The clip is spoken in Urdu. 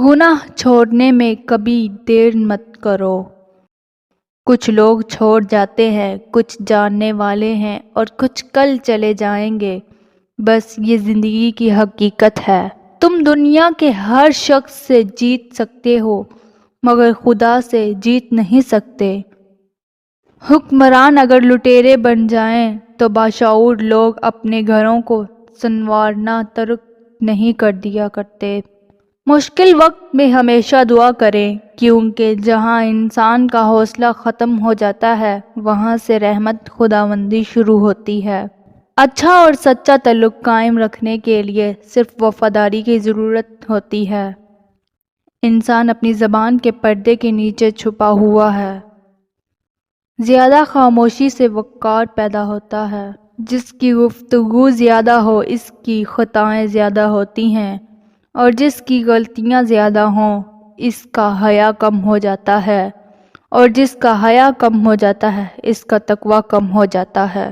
گناہ چھوڑنے میں کبھی دیر مت کرو۔ کچھ لوگ چھوڑ جاتے ہیں، کچھ جاننے والے ہیں اور کچھ کل چلے جائیں گے، بس یہ زندگی کی حقیقت ہے۔ تم دنیا کے ہر شخص سے جیت سکتے ہو مگر خدا سے جیت نہیں سکتے۔ حکمران اگر لٹیرے بن جائیں تو باشعور لوگ اپنے گھروں کو سنوارنا ترک نہیں کر دیا کرتے۔ مشکل وقت میں ہمیشہ دعا کریں، کیونکہ جہاں انسان کا حوصلہ ختم ہو جاتا ہے وہاں سے رحمت خداوندی شروع ہوتی ہے۔ اچھا اور سچا تعلق قائم رکھنے کے لیے صرف وفاداری کی ضرورت ہوتی ہے۔ انسان اپنی زبان کے پردے کے نیچے چھپا ہوا ہے۔ زیادہ خاموشی سے وقار پیدا ہوتا ہے۔ جس کی گفتگو زیادہ ہو اس کی خطائیں زیادہ ہوتی ہیں، اور جس کی غلطیاں زیادہ ہوں اس کا حیا کم ہو جاتا ہے، اور جس کا حیا کم ہو جاتا ہے اس کا تقویٰ کم ہو جاتا ہے۔